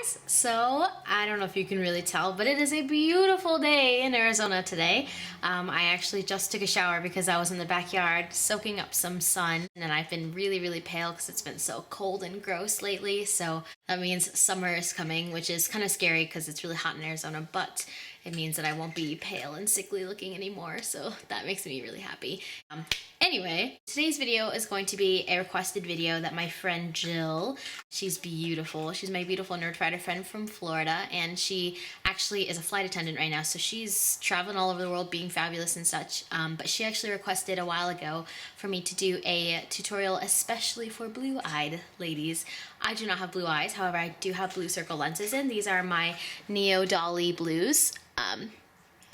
guys! So, I don't know if you can really tell, but it is a beautiful day in Arizona today. I actually just took a shower because I was in the backyard soaking up some sun, and I've been really pale because it's been so cold and gross lately, so that means summer is coming, which is kind of scary because it's really hot in Arizona, but it means that I won't be pale and sickly looking anymore, so that makes me really happy. Anyway, today's video is going to be a requested video that my friend Jill, she's beautiful, she's my beautiful nerdfighter friend from Florida, and she actually is a flight attendant right now, so she's traveling all over the world being fabulous and such, but she actually requested a while ago for me to do a tutorial especially for blue-eyed ladies. I do not have blue eyes, however I do have blue circle lenses in. These are my Neo Dolly blues.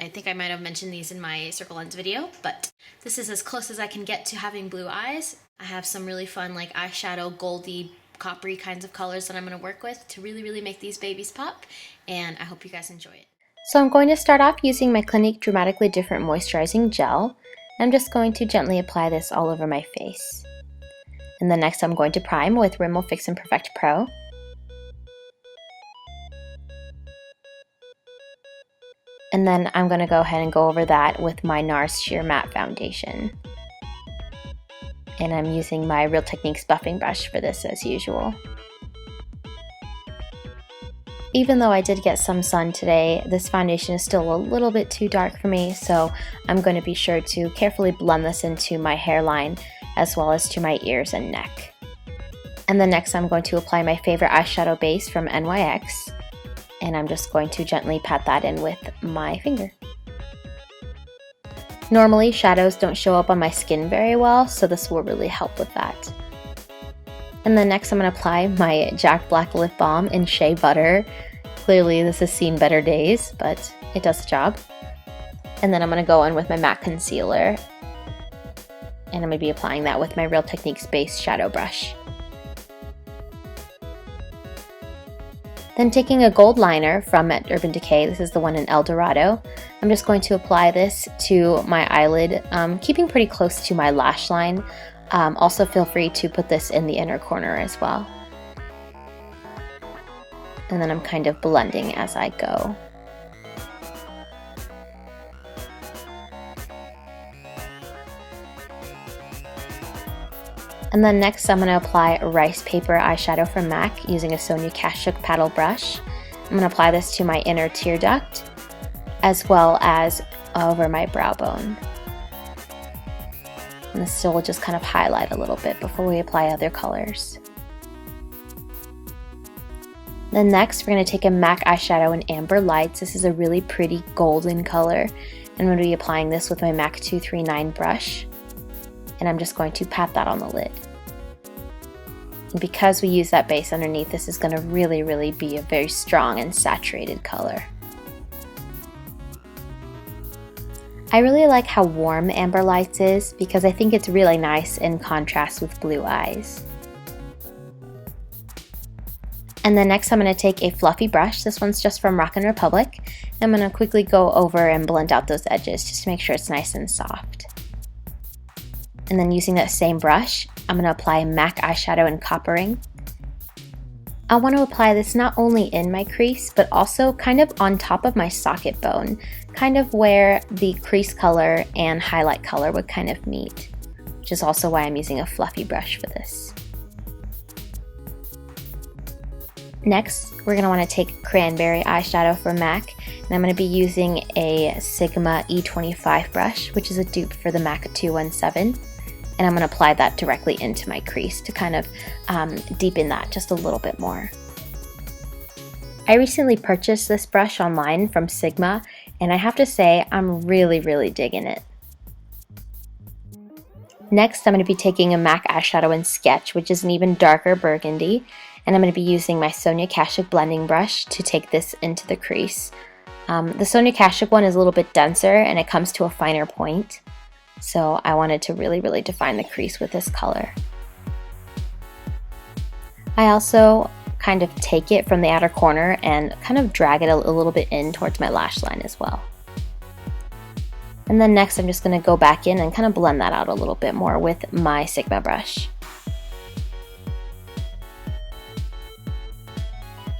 I think I might have mentioned these in my circle lens video, but this is as close as I can get to having blue eyes. I have some really fun like eyeshadow, goldy, coppery kinds of colors that I'm going to work with to really make these babies pop, and I hope you guys enjoy it. So I'm going to start off using my Clinique Dramatically Different Moisturizing Gel. I'm just going to gently apply this all over my face. And then next I'm going to prime with Rimmel Fix and Perfect Pro. And then I'm going to go ahead and go over that with my Nars Sheer Matte Foundation. And I'm using my Real Techniques buffing brush for this as usual. Even though I did get some sun today, this foundation is still a little bit too dark for me, so I'm going to be sure to carefully blend this into my hairline as well as to my ears and neck. And then next I'm going to apply my favorite eyeshadow base from NYX. And I'm just going to gently pat that in with my finger. Normally, shadows don't show up on my skin very well, so this will really help with that. And then next I'm going to apply my Jack Black Lip Balm in Shea Butter. Clearly this has seen better days, but it does the job. And then I'm going to go in with my matte concealer. And I'm going to be applying that with my Real Techniques Base Shadow Brush. Then taking a gold liner from Urban Decay, this is the one in El Dorado, I'm just going to apply this to my eyelid, keeping pretty close to my lash line. Also feel free to put this in the inner corner as well. And then I'm kind of blending as I go. And then next I'm going to apply Rice Paper eyeshadow from MAC using a Sonia Kashuk paddle brush. I'm going to apply this to my inner tear duct as well as over my brow bone. And this will just kind of highlight a little bit before we apply other colors. Then next we're going to take a MAC eyeshadow in Amber Lights. This is a really pretty golden color. And I'm going to be applying this with my MAC 239 brush. And I'm just going to pat that on the lid. And because we use that base underneath, this is going to really be a very strong and saturated color. I really like how warm Amber Lights is because I think it's really nice in contrast with blue eyes. And then next I'm going to take a fluffy brush. This one's just from Rock & Republic. I'm going to quickly go over and blend out those edges just to make sure it's nice and soft. And then using that same brush, I'm going to apply MAC eyeshadow in Coppering. I want to apply this not only in my crease, but also kind of on top of my socket bone, kind of where the crease color and highlight color would kind of meet, which is also why I'm using a fluffy brush for this. Next, we're going to want to take Cranberry eyeshadow from MAC, and I'm going to be using a Sigma E25 brush, which is a dupe for the MAC 217. And I'm going to apply that directly into my crease to kind of deepen that just a little bit more. I recently purchased this brush online from Sigma, and I have to say I'm really digging it. Next, I'm going to be taking a MAC eyeshadow in Sketch, which is an even darker burgundy, and I'm going to be using my Sonia Kashuk blending brush to take this into the crease. The Sonia Kashuk one is a little bit denser, and it comes to a finer point. So I wanted to really define the crease with this color. I also kind of take it from the outer corner and kind of drag it a little bit in towards my lash line as well. And then next I'm just going to go back in and kind of blend that out a little bit more with my Sigma brush.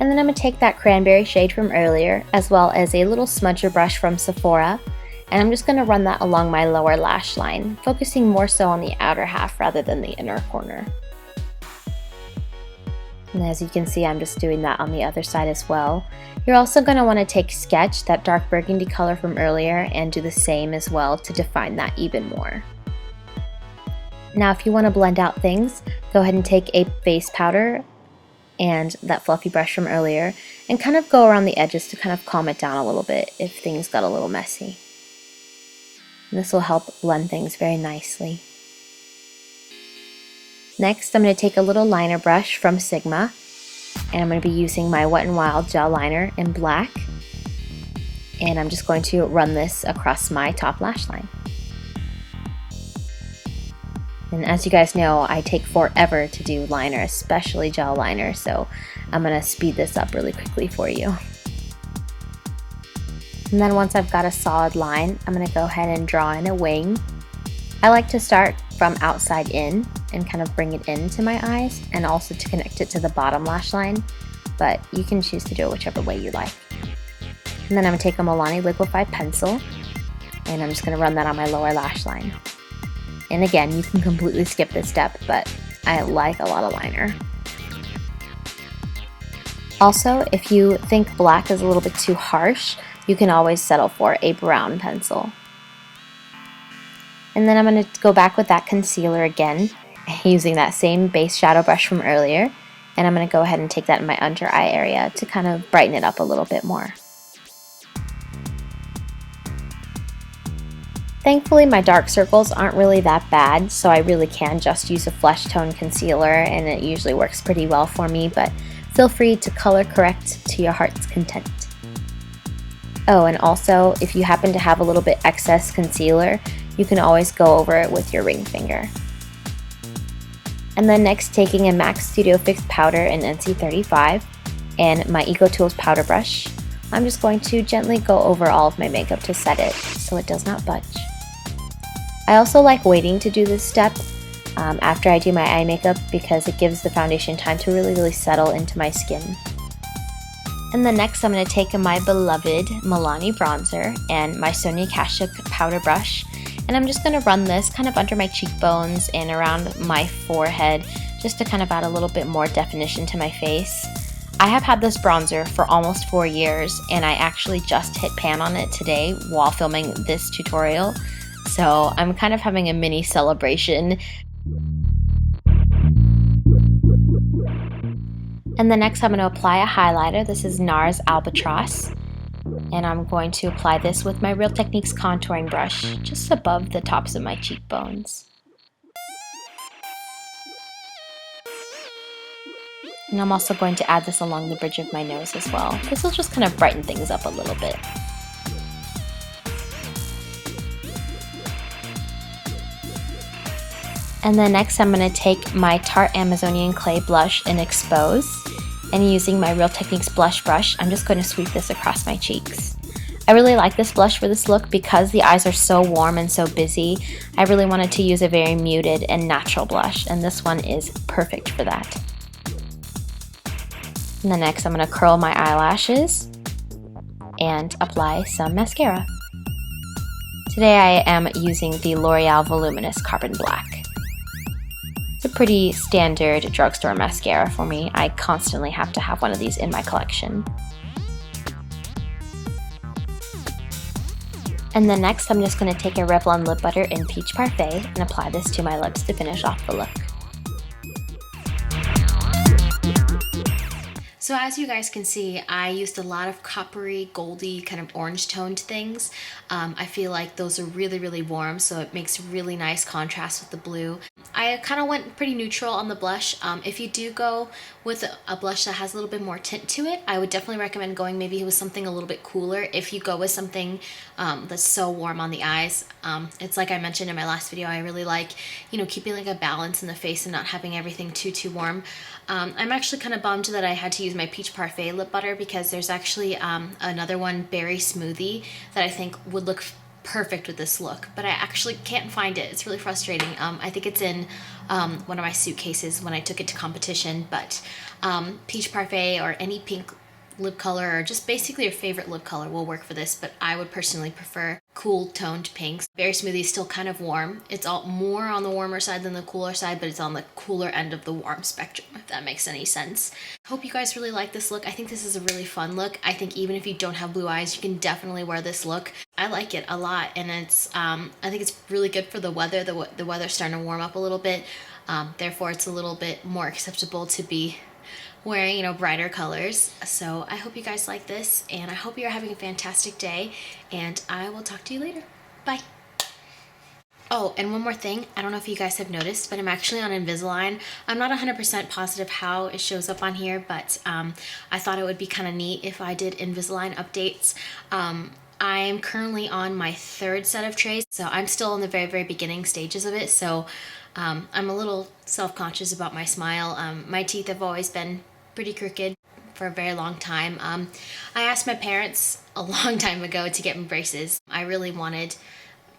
And then I'm going to take that Cranberry shade from earlier, as well as a little smudger brush from Sephora, and I'm just going to run that along my lower lash line, focusing more so on the outer half rather than the inner corner. And as you can see, I'm just doing that on the other side as well. You're also going to want to take Sketch, that dark burgundy color from earlier, and do the same as well to define that even more. Now if you want to blend out things, go ahead and take a face powder and that fluffy brush from earlier and kind of go around the edges to kind of calm it down a little bit if things got a little messy. And this will help blend things very nicely. Next, I'm going to take a little liner brush from Sigma, and I'm going to be using my Wet n Wild gel liner in black, and I'm just going to run this across my top lash line. And as you guys know, I take forever to do liner, especially gel liner, so I'm going to speed this up really quickly for you. And then once I've got a solid line, I'm going to go ahead and draw in a wing. I like to start from outside in and kind of bring it into my eyes, and also to connect it to the bottom lash line, but you can choose to do it whichever way you like. And then I'm going to take a Milani Liquif'eye pencil, and I'm just going to run that on my lower lash line. And again, you can completely skip this step, but I like a lot of liner. Also, if you think black is a little bit too harsh, you can always settle for a brown pencil. And then I'm going to go back with that concealer again, using that same base shadow brush from earlier, and I'm going to go ahead and take that in my under eye area to kind of brighten it up a little bit more. Thankfully, my dark circles aren't really that bad, so I really can just use a flesh tone concealer, and it usually works pretty well for me, but feel free to color correct to your heart's content. Oh, and also, if you happen to have a little bit excess concealer, you can always go over it with your ring finger. And then next, taking a MAC Studio Fix powder in NC35 and my EcoTools powder brush, I'm just going to gently go over all of my makeup to set it so it does not budge. I also like waiting to do this step after I do my eye makeup because it gives the foundation time to really settle into my skin. And then next I'm going to take my beloved Milani Bronzer and my Sonia Kashuk powder brush, and I'm just going to run this kind of under my cheekbones and around my forehead just to kind of add a little bit more definition to my face. I have had this bronzer for almost 4 years, and I actually just hit pan on it today while filming this tutorial, so I'm kind of having a mini celebration. And then next I'm going to apply a highlighter. This is Nars Albatross, and I'm going to apply this with my Real Techniques contouring brush just above the tops of my cheekbones. And I'm also going to add this along the bridge of my nose as well. This will just kind of brighten things up a little bit. And then next I'm going to take my Tarte Amazonian Clay blush in Expose, and using my Real Techniques blush brush, I'm just going to sweep this across my cheeks. I really like this blush for this look because the eyes are so warm and so busy. I really wanted to use a very muted and natural blush, and this one is perfect for that. And then next I'm going to curl my eyelashes and apply some mascara. Today I am using the L'Oreal Voluminous Carbon Black. It's a pretty standard drugstore mascara for me. I constantly have to have one of these in my collection. And then next I'm just going to take a Revlon lip butter in Peach Parfait and apply this to my lips to finish off the look. So as you guys can see, I used a lot of coppery, goldy, kind of orange toned things. I feel like those are really warm, so it makes really nice contrast with the blue. I kind of went pretty neutral on the blush. If you do go with a blush that has a little bit more tint to it, I would definitely recommend going maybe with something a little bit cooler. If you go with something that's so warm on the eyes, it's like I mentioned in my last video, I really like, keeping like a balance in the face and not having everything too warm. I'm actually kind of bummed that I had to use my Peach Parfait lip butter because there's actually another one, Berry Smoothie, that I think would look perfect with this look, but I actually can't find it. It's really frustrating. I think it's in one of my suitcases when I took it to competition, but Peach Parfait or any pink lip color, or just basically your favorite lip color will work for this, but I would personally prefer cool toned pinks. Very Smoothie is still kind of warm. It's all more on the warmer side than the cooler side, but it's on the cooler end of the warm spectrum, if that makes any sense. Hope you guys really like this look. I think this is a really fun look. I think even if you don't have blue eyes, you can definitely wear this look. I like it a lot, and it's I think it's really good for the weather. The weather's starting to warm up a little bit, therefore it's a little bit more acceptable to be wearing, you know, brighter colors. So I hope you guys like this, and I hope you're having a fantastic day, and I will talk to you later. Bye. Oh, and one more thing. I don't know if you guys have noticed, but I'm actually on Invisalign. I'm not 100% positive how it shows up on here, but I thought it would be kind of neat if I did Invisalign updates. I'm currently on my 3rd set of trays, so I'm still in the very, very beginning stages of it, so I'm a little self-conscious about my smile. My teeth have always been pretty crooked for a very long time. I asked my parents a long time ago to get me braces. I really wanted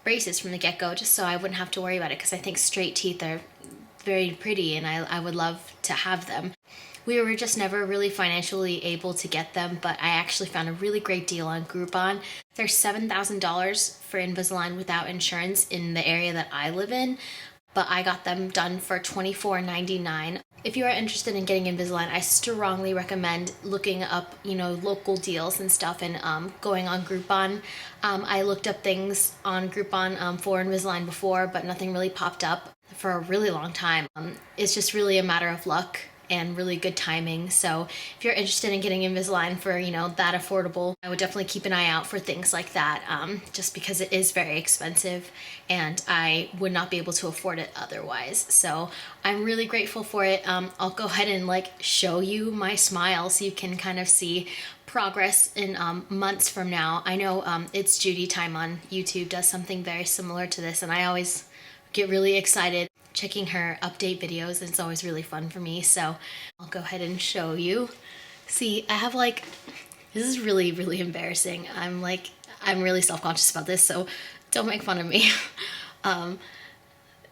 braces from the get-go just so I wouldn't have to worry about it, because I think straight teeth are very pretty and I would love to have them. We were just never really financially able to get them, but I actually found a really great deal on Groupon. They're $7,000 for Invisalign without insurance in the area that I live in, but I got them done for $24.99. If you are interested in getting Invisalign, I strongly recommend looking up, you know, local deals and stuff, and going on Groupon. I looked up things on Groupon for Invisalign before, but nothing really popped up for a really long time. It's just really a matter of luck and really good timing. So if you're interested in getting Invisalign for, you know, that affordable, I would definitely keep an eye out for things like that, just because it is very expensive and I would not be able to afford it otherwise. So I'm really grateful for it. I'll go ahead and like show you my smile so you can kind of see progress in months from now. I know It's Judy Time on YouTube does something very similar to this, and I always get really excited checking her update videos. It's always really fun for me, so I'll go ahead and show you. See, I have like, this is really, really embarrassing. I'm really self-conscious about this, so don't make fun of me.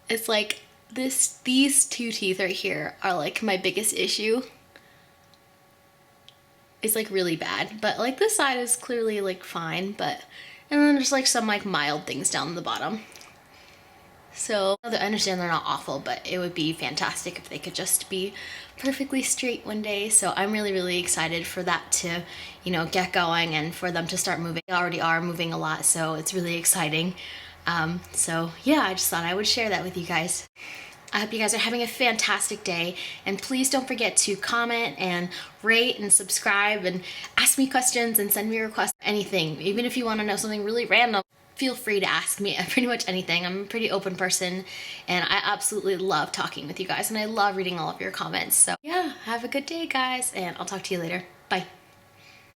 It's like these 2 teeth right here are like my biggest issue. It's like really bad, but like this side is clearly like fine, but, and then there's like some like mild things down the bottom. So I understand they're not awful, but it would be fantastic if they could just be perfectly straight one day. So I'm really, really excited for that to, you know, get going and for them to start moving. They already are moving a lot, so it's really exciting. So yeah, I just thought I would share that with you guys. I hope you guys are having a fantastic day, and please don't forget to comment and rate and subscribe and ask me questions and send me requests, anything. Even if you want to know something really random, feel free to ask me pretty much anything. I'm a pretty open person, and I absolutely love talking with you guys, and I love reading all of your comments. So yeah, have a good day, guys, and I'll talk to you later.